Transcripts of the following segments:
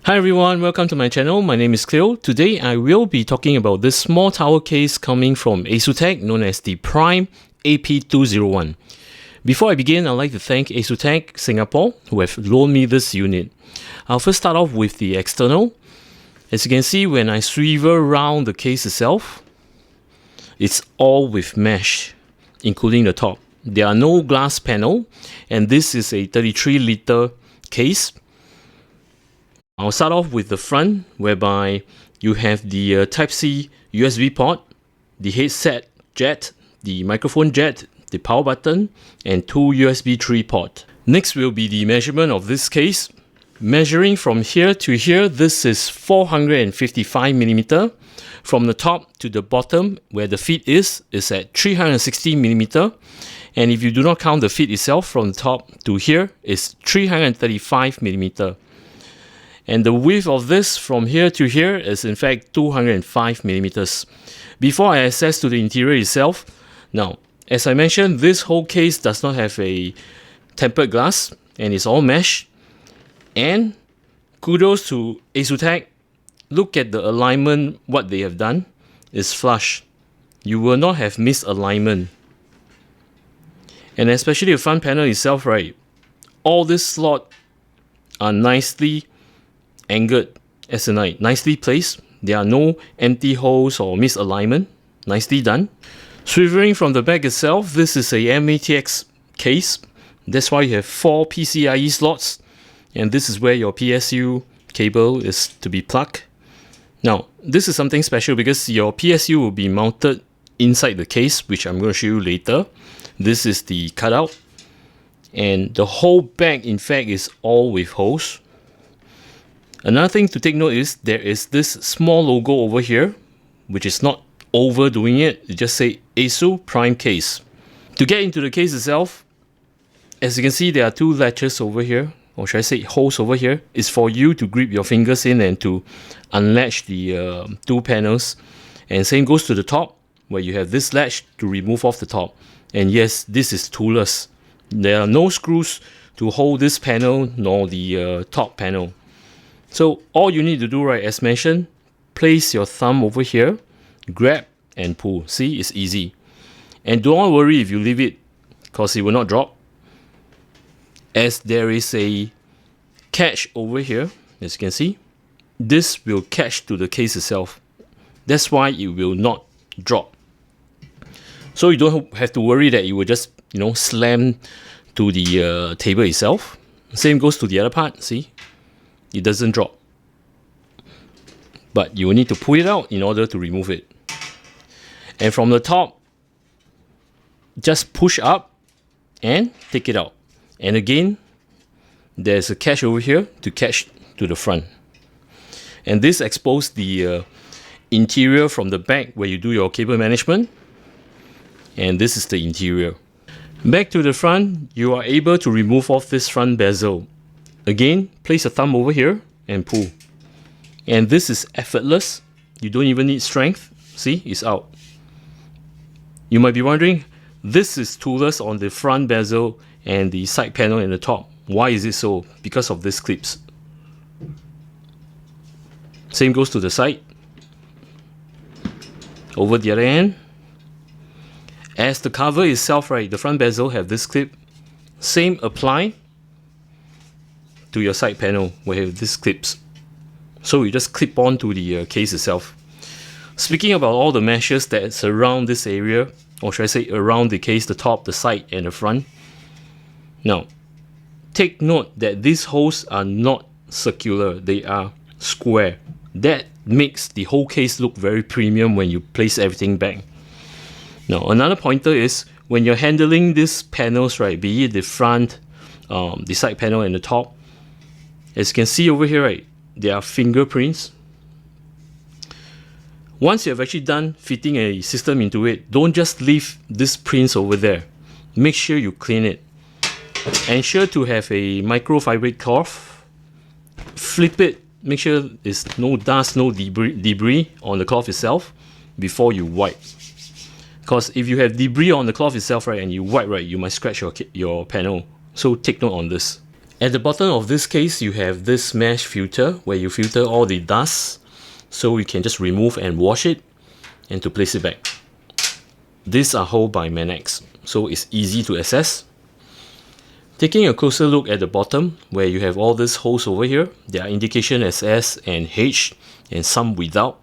Hi everyone, welcome to my channel. My name is Cleo. Today I will be talking about this small tower case coming from Asustek known as the Prime AP201. Before I begin, I'd like to thank Asustek Singapore who have loaned me this unit. I'll first start off with the external. As you can see, when I swivel around the case itself, it's all with mesh, including the top. There are no glass panel, and this is a 33-liter case. I'll start off with the front, whereby you have the Type-C USB port, the headset jet, the microphone jet, the power button, and two USB 3 port. Next will be the measurement of this case. Measuring from here to here, this is 455mm. From the top to the bottom, where the feet is at 360mm. And if you do not count the feet itself, from the top to here is 335mm. And the width of this from here to here is in fact 205mm. Before I access to the interior itself, now, as I mentioned, this whole case does not have a tempered glass and it's all mesh. And kudos to Asustek. Look at the alignment, what they have done is flush. You will not have misalignment. And especially the front panel itself, right? All this slot are nicely angled as a knife, nicely placed. There are no empty holes or misalignment. Nicely done. Swiveling from the back itself, this is a M-ATX case. That's why you have 4 PCIe slots, and this is where your PSU cable is to be plugged. Now, this is something special because your PSU will be mounted inside the case, which I'm going to show you later. This is the cutout, and the whole back in fact is all with holes. Another thing to take note is there is this small logo over here, which is not overdoing it. It just say ASUS Prime Case. To get into the case itself, as you can see, there are two latches over here, or should I say holes over here. It's for you to grip your fingers in and to unlatch the two panels. And same goes to the top, where you have this latch to remove off the top. And yes, this is toolless. There are no screws to hold this panel nor the top panel. So all you need to do, right, as mentioned, place your thumb over here, grab and pull. See, it's easy. And don't worry if you leave it, because it will not drop, as there is a catch over here. As you can see, this will catch to the case itself. That's why it will not drop. So you don't have to worry that it will just, slam to the table itself. Same goes to the other part. See, it doesn't drop, but you will need to pull it out in order to remove it. And from the top, just push up and take it out. And again, there's a catch over here to catch to the front. And this exposes the interior from the back where you do your cable management. And this is the interior. Back to the front, you are able to remove off this front bezel. Again, place your thumb over here and pull. And this is effortless. You don't even need strength. See, it's out. You might be wondering, this is toolless on the front bezel and the side panel and the top. Why is it so? Because of these clips. Same goes to the side. Over the other end. As the cover itself, right, the front bezel have this clip. Same apply to your side panel where you have these clips. So you just clip on to the case itself. Speaking about all the meshes that surround this area, or should I say around the case, the top, the side and the front. Now, take note that these holes are not circular, they are square. That makes the whole case look very premium when you place everything back. Now, another pointer is when you're handling these panels, right, be it the front, the side panel and the top, as you can see over here, right, there are fingerprints. Once you have actually done fitting a system into it, don't just leave these prints over there. Make sure you clean it. Ensure to have a microfiber cloth. Flip it. Make sure there's no dust, no debris on the cloth itself before you wipe. Because if you have debris on the cloth itself, right, and you wipe, right, you might scratch your panel. So take note on this. At the bottom of this case, you have this mesh filter where you filter all the dust, so you can just remove and wash it and to place it back. These are held by Manex, so it's easy to access. Taking a closer look at the bottom where you have all these holes over here, there are indication as S and H and some without.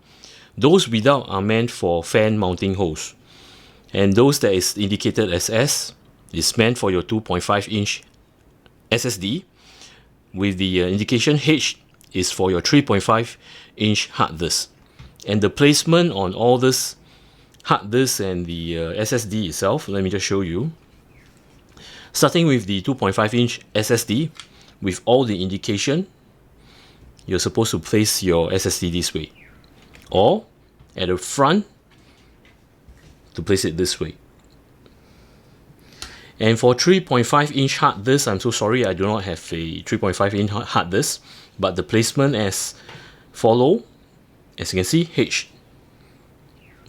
Those without are meant for fan mounting holes, and those that is indicated as S is meant for your 2.5-inch SSD, with the indication H is for your 3.5-inch hard disk. And the placement on all this hard disk and the SSD itself, let me just show you. Starting with the 2.5-inch SSD, with all the indication, you're supposed to place your SSD this way, or at the front to place it this way. And for 3.5-inch hard disk, I'm so sorry I do not have a 3.5-inch hard disk, but the placement as follow, as you can see, H.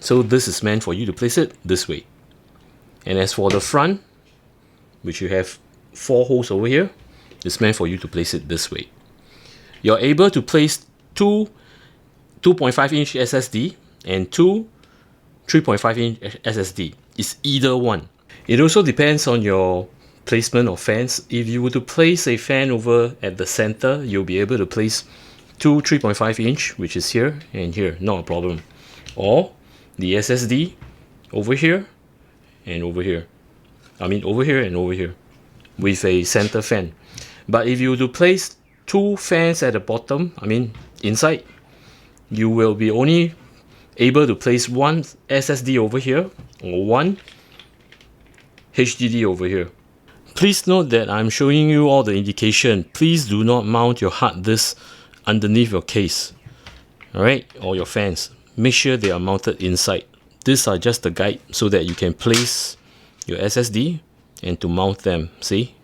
So this is meant for you to place it this way. And as for the front, which you have 4 holes over here, it's meant for you to place it this way. You're able to place two 2.5-inch SSD and two 3.5-inch SSD. It's either one. It also depends on your placement of fans. If you were to place a fan over at the center, you'll be able to place two 3.5-inch, which is here and here, not a problem. Or the SSD over here and over here. I mean over here and over here with a center fan. But if you were to place two fans at the bottom, I mean inside, you will be only able to place one SSD over here or one HDD over here. Please note that I'm showing you all the indication. Please do not mount your hard disk underneath your case, alright, or your fans. Make sure they are mounted inside. These are just the guide so that you can place your SSD and to mount them, see?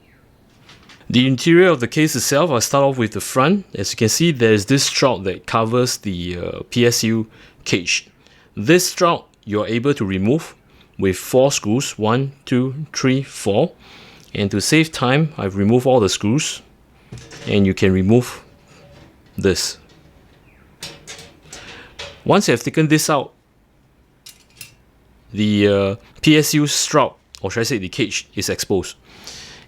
The interior of the case itself, I'll start off with the front. As you can see, there's this stroud that covers the PSU cage. This stroud you're able to remove with 4 screws, 1, 2, 3, 4. And to save time, I've removed all the screws, and you can remove this. Once you have taken this out, the PSU stroud, or should I say the cage, is exposed.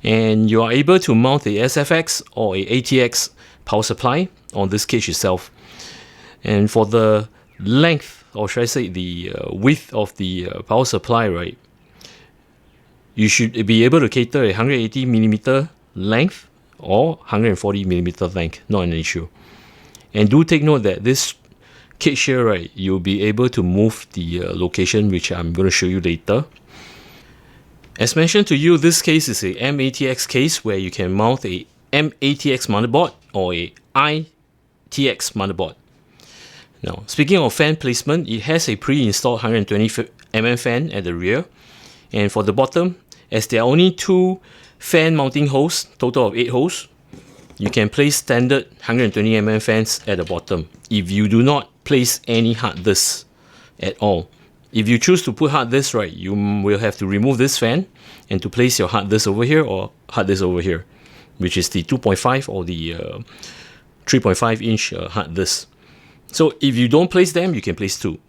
And you are able to mount a SFX or a ATX power supply on this cage itself. And for the length, or should I say the width of the power supply, right, you should be able to cater a 180mm length or 140mm length, not an issue. And do take note that this cage here, right, you'll be able to move the location, which I'm going to show you later. As mentioned to you, this case is a M-ATX case where you can mount a M-ATX motherboard or a ATX motherboard. Now, speaking of fan placement, it has a pre-installed 120mm fan at the rear. And for the bottom, as there are only 2 fan mounting holes, total of 8 holes, you can place standard 120mm fans at the bottom if you do not place any hard disk at all. If you choose to put hard disk, right, you will have to remove this fan and to place your hard disk over here or hard disk over here, which is the 2.5 or the 3.5-inch hard disk. So if you don't place them, you can place 2.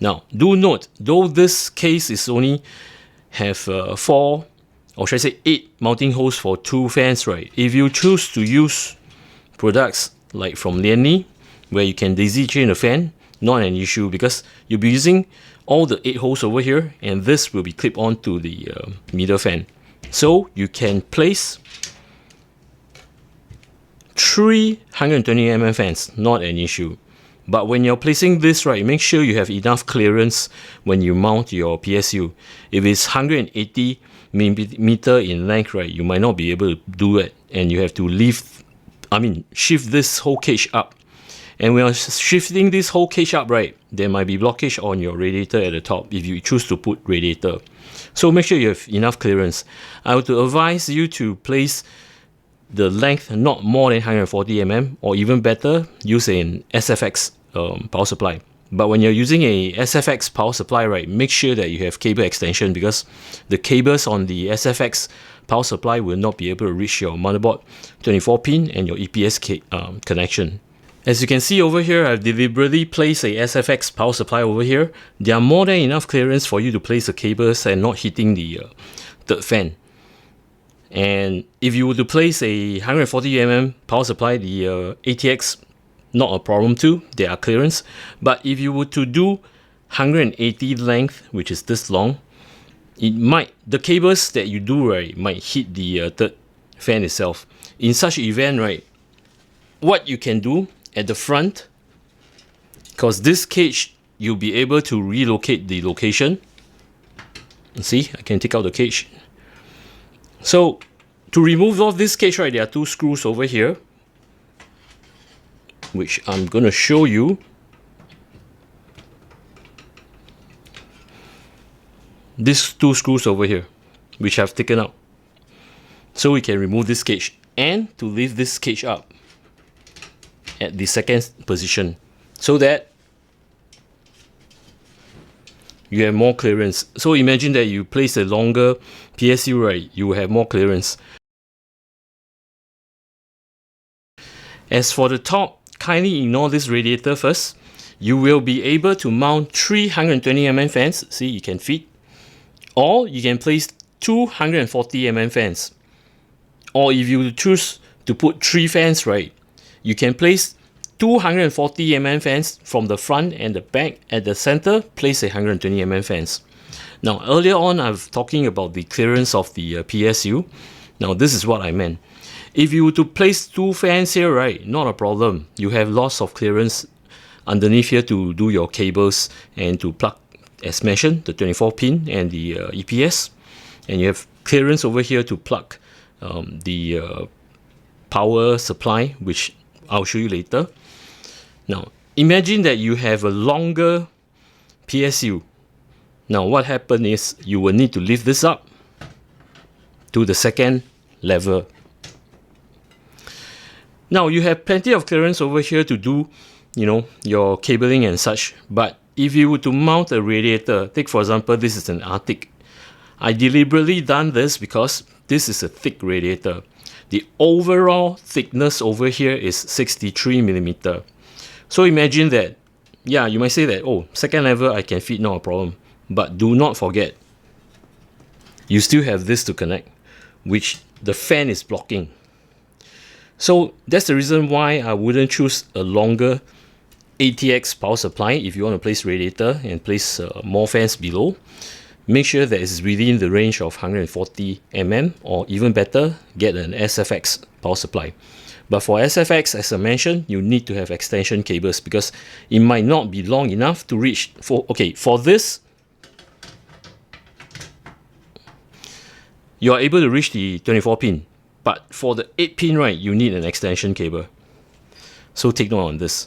Now, do note, though this case is only have 4, or should I say 8 mounting holes for 2 fans, right? If you choose to use products like from Lianli, where you can daisy chain a fan, not an issue, because you'll be using all the 8 holes over here, and this will be clipped onto the middle fan. So you can place 3 120mm fans, not an issue. But when you're placing this, right, make sure you have enough clearance when you mount your PSU. If it's 180mm in length, right, you might not be able to do it, and you have to shift this whole cage up. And when you're shifting this whole cage up, right, there might be blockage on your radiator at the top if you choose to put radiator. So make sure you have enough clearance. I would advise you to place the length not more than 140mm, or even better, use an SFX power supply. But when you're using a SFX power supply, right, make sure that you have cable extension, because the cables on the SFX power supply will not be able to reach your motherboard 24 pin and your EPS connection. As you can see over here, I've deliberately placed a SFX power supply over here. There are more than enough clearance for you to place the cables and not hitting the third fan. And if you were to place a 140mm power supply, the ATX, not a problem too, there are clearance. But if you were to do 180 length, which is this long, the cables that you do, right, might hit the third fan itself. In such event, right, what you can do at the front, because this cage, you'll be able to relocate the location. See, I can take out the cage. So to remove off this cage, right, there are two screws over here, which I'm gonna show you. These two screws over here, which I've taken out. So we can remove this cage and to lift this cage up at the second position, so that you have more clearance. So imagine that you place a longer PSU, right, you will have more clearance. As for the top, kindly ignore this radiator first. You will be able to mount 320mm fans, see, you can fit, or you can place 240mm fans. Or if you choose to put 3 fans, right, you can place 240mm fans from the front and the back. At the center, place a 120mm fans. Now, earlier on, I was talking about the clearance of the PSU. Now, this is what I meant. If you were to place 2 fans here, right, not a problem. You have lots of clearance underneath here to do your cables and to plug, as mentioned, the 24 pin and the EPS. And you have clearance over here to plug the power supply, which I'll show you later. Now, imagine that you have a longer PSU. Now, what happens is you will need to lift this up to the second level. Now, you have plenty of clearance over here to do, you know, your cabling and such. But if you were to mount a radiator, take for example, this is an Arctic. I deliberately done this because this is a thick radiator. The overall thickness over here is 63mm. So imagine that, yeah, you might say that, oh, second level I can fit, not a problem. But do not forget, you still have this to connect, which the fan is blocking. So that's the reason why I wouldn't choose a longer ATX power supply if you want to place radiator and place more fans below. Make sure that it's within the range of 140mm, or even better, get an SFX power supply. But for SFX, as I mentioned, you need to have extension cables because it might not be long enough to reach. For this, you are able to reach the 24 pin. But for the 8 pin, right, you need an extension cable. So take note on this.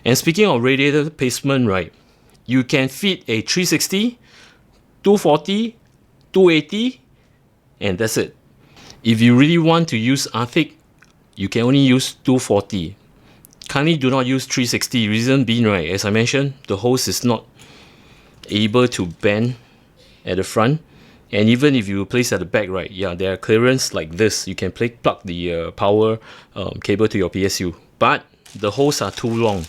And speaking of radiator placement, right, you can fit a 360, 240, 280, and that's it. If you really want to use Arctic, you can only use 240. Kindly do not use 360. Reason being, right, as I mentioned, the hose is not able to bend at the front. And even if you place at the back, right, yeah, there are clearance like this. You can plug the power cable to your PSU. But the holes are too long.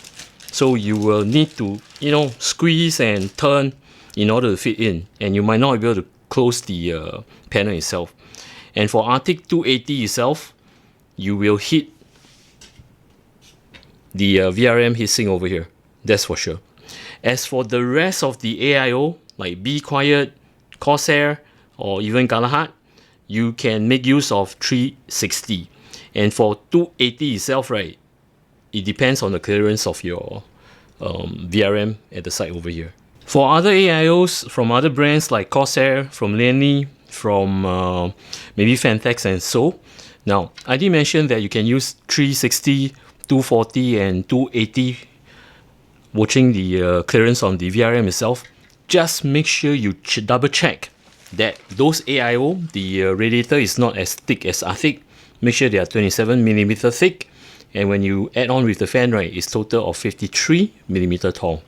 So you will need to, you know, squeeze and turn in order to fit in. And you might not be able to close the panel itself. And for Arctic 280 itself, you will hit the VRM heatsink over here. That's for sure. As for the rest of the AIO, like Be Quiet, Corsair, or even Galahad, you can make use of 360. And for 280 itself, right, it depends on the clearance of your VRM at the side over here. For other AIOs from other brands like Corsair, from Lianli, from maybe Fantex and so. Now, I did mention that you can use 360, 240 and 280 watching the clearance on the VRM itself. Just make sure you double check that those AIO, the radiator is not as thick as Arctic. Make sure they are 27mm thick, and when you add on with the fan, right, it's total of 53mm tall.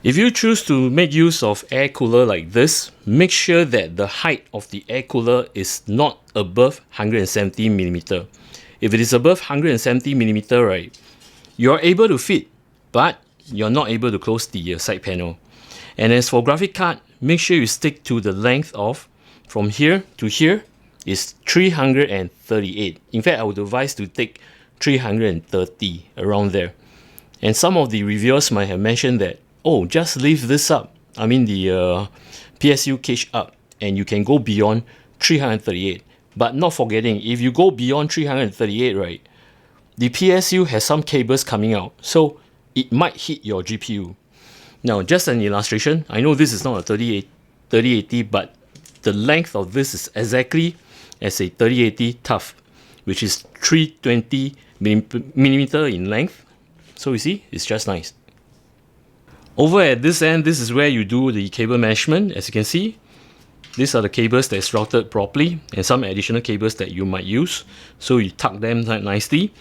If you choose to make use of air cooler like this, make sure that the height of the air cooler is not above 170 millimeter. If it is above 170 millimeter, right, you are able to fit, but you're not able to close the side panel. And as for graphic card, make sure you stick to the length of from here to here is 338. In fact, I would advise to take 330 around there. And some of the reviewers might have mentioned that, oh, just leave this up. I mean the PSU cage up, and you can go beyond 338. But not forgetting, if you go beyond 338, right, the PSU has some cables coming out, so it might hit your GPU. Now, just an illustration, I know this is not a 3080, but the length of this is exactly as a 3080 TUF, which is 320 millimeter in length. So you see, it's just nice. Over at this end, this is where you do the cable management. As you can see, these are the cables that's routed properly and some additional cables that you might use. So you tuck them nicely.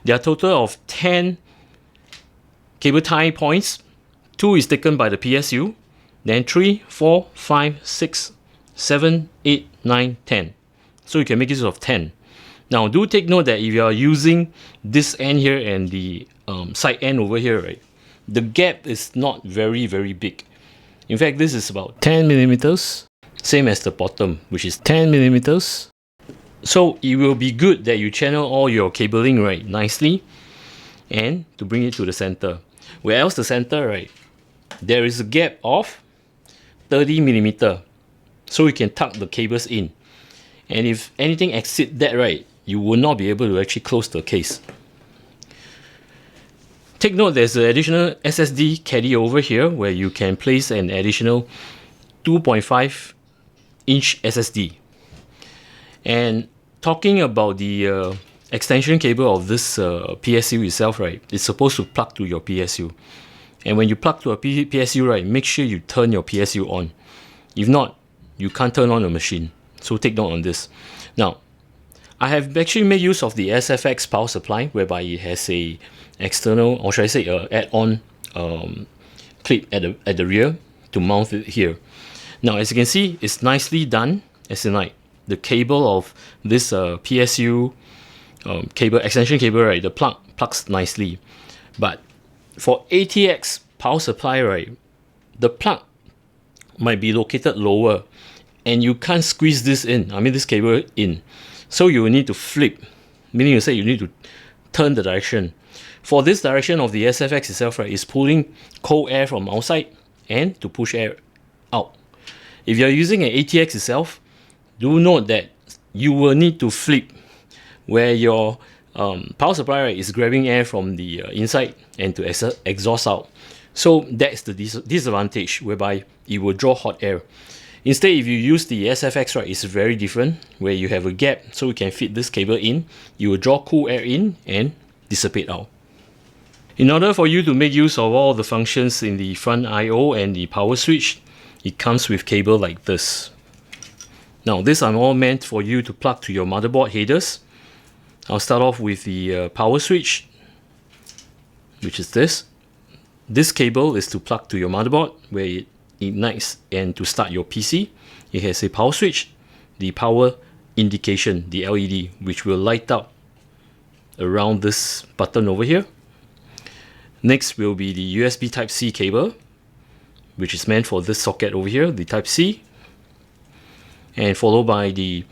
There are a total of 10 cable tie points. 2 is taken by the PSU, then 3, 4, 5, 6, 7, 8, 9, 10. So you can make use of 10. Now do take note that if you are using this end here and the side end over here, right, the gap is not very big. In fact, this is about 10 millimeters, same as the bottom, which is 10 millimeters. So it will be good that you channel all your cabling right nicely and to bring it to the center. Where else the center, right, there is a gap of 30 millimeter, so you can tuck the cables in. And if anything exceeds that, right, you will not be able to actually close the case. Take note, there's an additional SSD caddy over here where you can place an additional 2.5 inch SSD. And talking about the extension cable of this PSU itself, right, it's supposed to plug to your PSU. And when you plug to a PSU, right, make sure you turn your PSU on. If not, you can't turn on the machine. So take note on this. Now, I have actually made use of the SFX power supply, whereby it has a external, or should I say, add-on clip at the rear to mount it here. Now, as you can see, it's nicely done. As in, like, the cable of this PSU cable, extension cable, right, the plugs nicely. But for ATX power supply, right, the plug might be located lower, and you can't squeeze this in. I mean, this cable in. So you will need to flip, meaning you say you need to turn the direction. For this direction of the SFX itself, right, is pulling cold air from outside and to push air out. If you're using an ATX itself, do note that you will need to flip where your power supply, right, is grabbing air from the inside and to exhaust out. So that's the disadvantage, whereby it will draw hot air. Instead, if you use the SFX, right, it's very different, where you have a gap so you can fit this cable in. You will draw cool air in and dissipate out. In order for you to make use of all the functions in the front I/O and the power switch, it comes with cable like this. Now, these are all meant for you to plug to your motherboard headers. I'll start off with the power switch, which is this. This cable is to plug to your motherboard, where it ignites and to start your PC. It has a power switch, the power indication, the LED, which will light up around this button over here. Next will be the USB Type-C cable, which is meant for this socket over here, the Type-C, and followed by the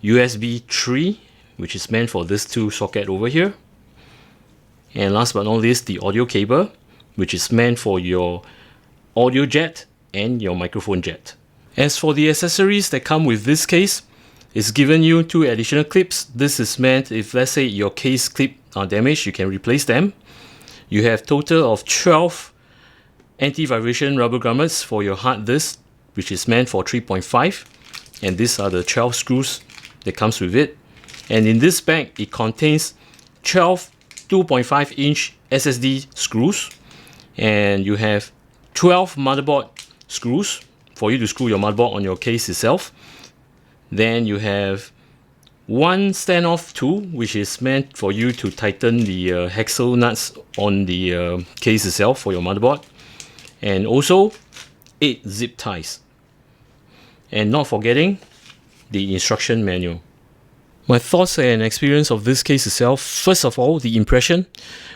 USB 3, which is meant for this 2 socket over here. And last but not least, the audio cable, which is meant for your audio jack and your microphone jack. As for the accessories that come with this case, it's given you 2 additional clips. This is meant if, let's say, your case clip are damaged, you can replace them. You have total of 12 anti-vibration rubber grommets for your hard disk, which is meant for 3.5, and these are the 12 screws that comes with it. And in this bag, it contains 12 2.5 inch SSD screws, and you have 12 motherboard screws for you to screw your motherboard on your case itself. Then you have 1 standoff tool, which is meant for you to tighten the hexel nuts on the case itself for your motherboard. and also 8 zip ties. And not forgetting the instruction manual. My thoughts and experience of this case itself, first of all, the impression.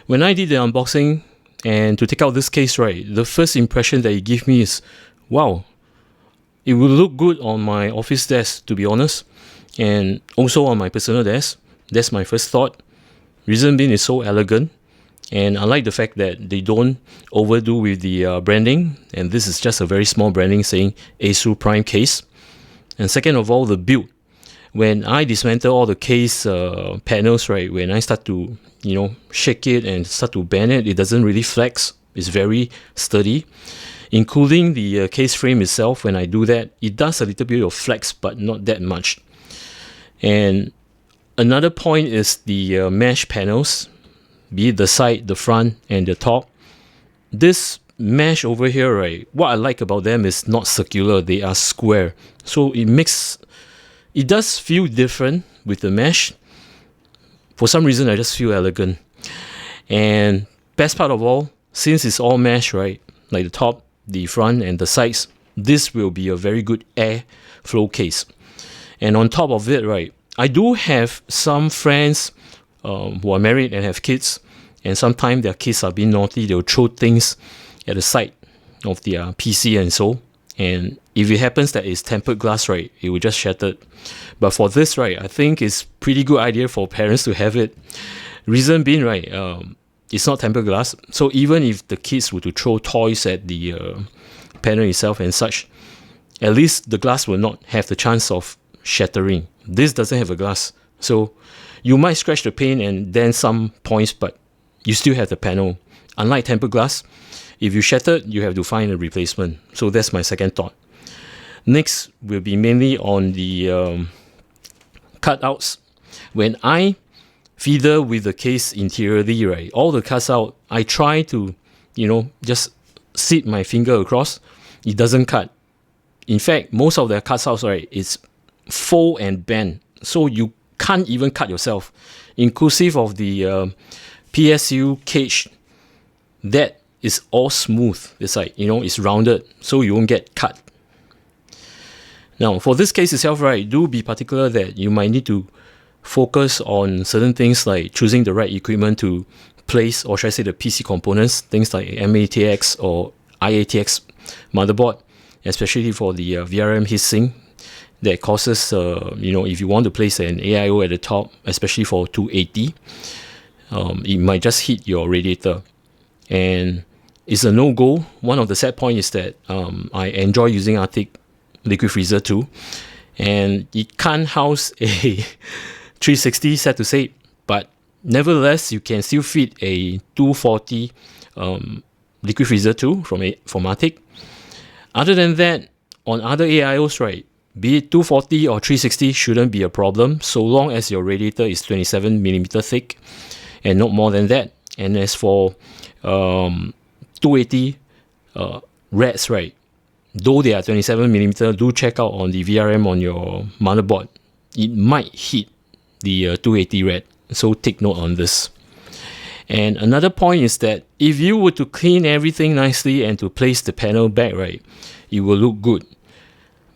When I did the unboxing and to take out this case, right, the first impression that it gave me is, wow, it will look good on my office desk, to be honest, and also on my personal desk. That's my first thought. Reason being, it's so elegant, and I like the fact that they don't overdo with the branding, and this is just a very small branding saying ASUS Prime case. And second of all, the build. When I dismantle all the case panels, right, when I start to, shake it and start to bend it, it doesn't really flex. It's very sturdy. Including the case frame itself, when I do that, it does a little bit of flex, but not that much. And another point is the mesh panels, be it the side, the front, and the top. This mesh over here, right, what I like about them is not circular, they are square. So it does feel different with the mesh. For some reason, I just feel elegant. And best part of all, since it's all mesh, right, like the top, the front, and the sides, this will be a very good air flow case. And on top of it, right, I do have some friends who are married and have kids, and sometimes their kids are being naughty. They'll throw things at the side of their PC and so. And if it happens that it's tempered glass, right, it will just shatter. But for this, right, I think it's pretty good idea for parents to have it. Reason being, right, it's not tempered glass, so even if the kids were to throw toys at the panel itself and such, at least the glass will not have the chance of shattering. This doesn't have a glass, so you might scratch the pane and then some points, but you still have the panel. Unlike tempered glass, if you shatter, you have to find a replacement. So that's my second thought. Next will be mainly on the cutouts. When I feather with the case interiorly, right, all the cuts out, I try to, just sit my finger across. It doesn't cut. In fact, most of the cuts out, right, it's fold and bend, so you can't even cut yourself, inclusive of the PSU cage. That is all smooth. It's like, it's rounded, so you won't get cut. Now, for this case itself, right, do be particular that you might need to focus on certain things like choosing the right equipment to place, or should I say the PC components, things like M-ATX or ATX motherboard, especially for the VRM heatsink that causes, if you want to place an AIO at the top, especially for 280, it might just hit your radiator. And it's a no-go. One of the sad points is that I enjoy using Arctic liquid freezer too, and it can't house a 360 set to say, but nevertheless you can still fit a 240 liquid freezer too from Arctic. Other than that, on other AIOs, right, be it 240 or 360 shouldn't be a problem, so long as your radiator is 27mm thick and not more than that. And as for 280 rads, right, though they are 27mm, do check out on the VRM on your motherboard. It might hit the 280 rad, so take note on this. And another point is that if you were to clean everything nicely and to place the panel back, right, it will look good.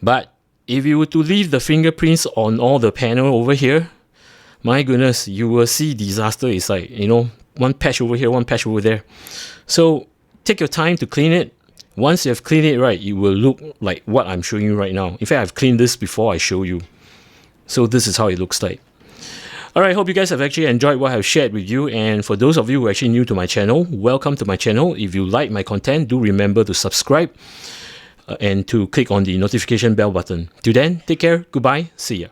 But if you were to leave the fingerprints on all the panel over here, my goodness, you will see disaster. It's like, one patch over here, one patch over there. So take your time to clean it. Once you have cleaned it right, it will look like what I'm showing you right now. In fact, I've cleaned this before I show you. So this is how it looks like. Alright, hope you guys have actually enjoyed what I've shared with you, and for those of you who are actually new to my channel, welcome to my channel. If you like my content, do remember to subscribe and to click on the notification bell button. Till then, take care, goodbye, see ya.